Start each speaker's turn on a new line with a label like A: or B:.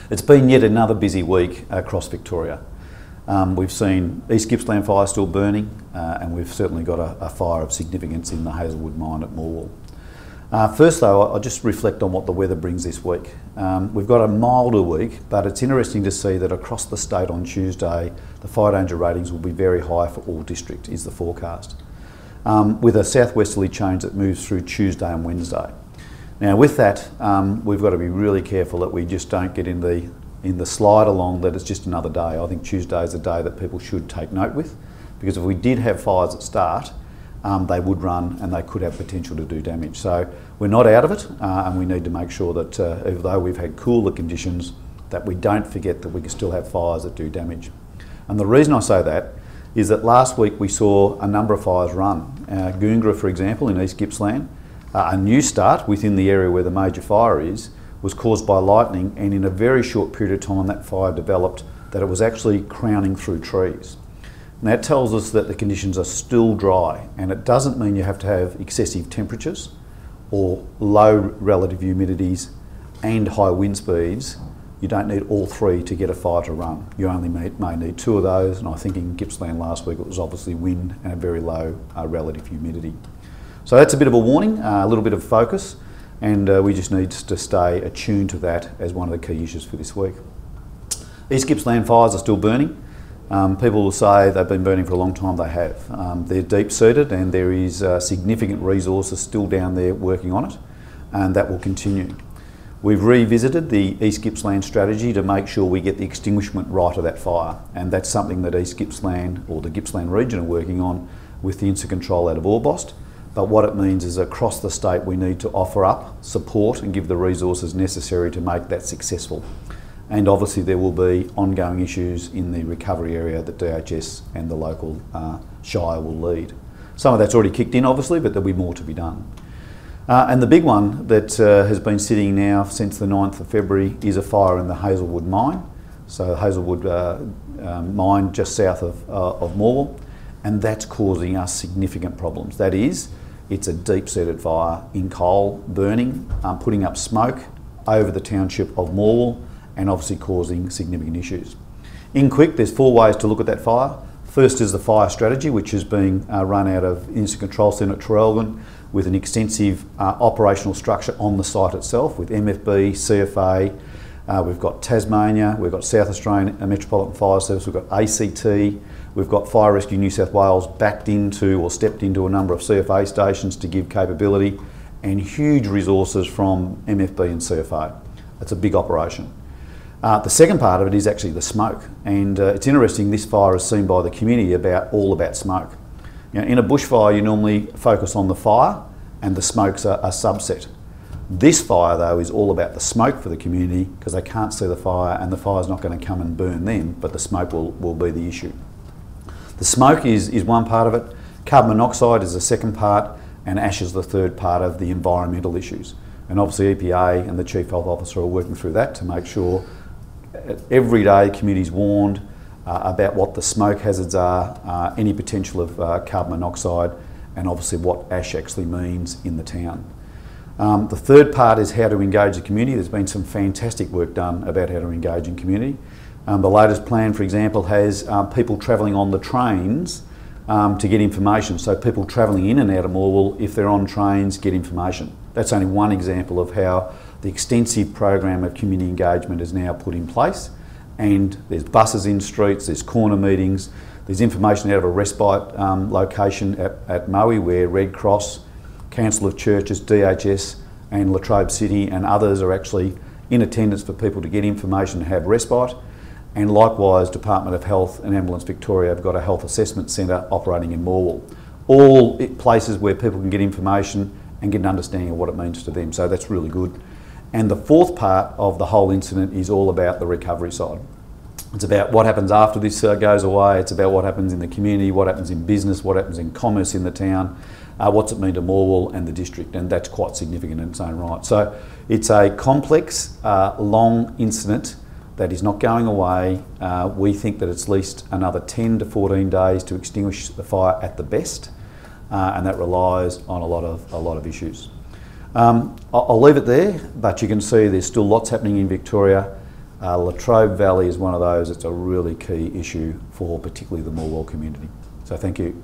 A: It's been yet another busy week across Victoria. We've seen East Gippsland Fire still burning, and we've certainly got a fire of significance in the Hazelwood mine at Morwell. First though, I'll just reflect on what the weather brings this week. We've got a milder week, but it's interesting to see that across the state on Tuesday, the fire danger ratings will be very high for all districts, is the forecast, with a southwesterly change that moves through Tuesday and Wednesday. Now with that, we've got to be really careful that we just don't get in the slide along that it's just another day. I think Tuesday is a day that people should take note with, because if we did have fires at start, they would run and they could have potential to do damage. So we're not out of it, and we need to make sure that even though we've had cooler conditions, that we don't forget that we can still have fires that do damage. And the reason I say that is that last week we saw a number of fires run. Goongerah, for example, in East Gippsland, a new start within the area where the major fire is, was caused by lightning, and in a very short period of time that fire developed that it was actually crowning through trees. And that tells us that the conditions are still dry, and it doesn't mean you have to have excessive temperatures or low relative humidities and high wind speeds. You don't need all three to get a fire to run. You only may need two of those, and I think in Gippsland last week it was obviously wind and a very low relative humidity. So that's a bit of a warning, a little bit of focus, and we just need to stay attuned to that as one of the key issues for this week. East Gippsland fires are still burning. People will say they've been burning for a long time. They have. They're deep-seated, and there is significant resources still down there working on it, and that will continue. We've revisited the East Gippsland strategy to make sure we get the extinguishment right of that fire, and that's something that East Gippsland or the Gippsland region are working on with the incident control out of Orbost. But what it means is across the state we need to offer up support and give the resources necessary to make that successful. And obviously there will be ongoing issues in the recovery area that DHS and the local Shire will lead. Some of that's already kicked in obviously, but there'll be more to be done. And the big one that has been sitting now since the 9th of February is a fire in the Hazelwood mine. So Hazelwood mine just south of Morwell, and that's causing us significant problems. That is, it's a deep-seated fire in coal, burning, putting up smoke over the township of Morwell, and obviously causing significant issues. In quick, there's 4 ways to look at that fire. First is the fire strategy, which is being run out of Incident Control Centre at Traralgon, with an extensive operational structure on the site itself with MFB, CFA, we've got Tasmania, we've got South Australian Metropolitan Fire Service, we've got ACT, we've got Fire Rescue New South Wales backed into or stepped into a number of CFA stations to give capability, and huge resources from MFB and CFA. It's a big operation. The second part of it is actually the smoke, and it's interesting, this fire is seen by the community all about smoke. You know, in a bushfire you normally focus on the fire and the smoke's a subset. This fire though is all about the smoke for the community, because they can't see the fire and the fire's not going to come and burn them, but the smoke will be the issue. The smoke is one part of it, carbon monoxide is the second part, and ash is the third part of the environmental issues. And obviously EPA and the Chief Health Officer are working through that to make sure every day the community's warned about what the smoke hazards are, any potential of carbon monoxide, and obviously what ash actually means in the town. The third part is how to engage the community. There's been some fantastic work done about how to engage in community. The latest plan, for example, has people travelling on the trains to get information. So people travelling in and out of Morwell, if they're on trains, get information. That's only one example of how the extensive program of community engagement is now put in place, and there's buses in streets, there's corner meetings, there's information out of a respite location at Moe where Red Cross, Council of Churches, DHS and La Trobe City and others are actually in attendance for people to get information and have respite. And likewise, Department of Health and Ambulance Victoria have got a health assessment centre operating in Morwell. All places where people can get information and get an understanding of what it means to them, so that's really good. And the fourth part of the whole incident is all about the recovery side. It's about what happens after this goes away, it's about what happens in the community, what happens in business, what happens in commerce in the town, what's it mean to Morwell and the district, and that's quite significant in its own right. So it's a complex, long incident that is not going away. We think that it's at least another 10 to 14 days to extinguish the fire at the best, and that relies on a lot of issues. I'll leave it there, but you can see there's still lots happening in Victoria. Latrobe Valley is one of those. It's a really key issue for particularly the Morwell community. So thank you.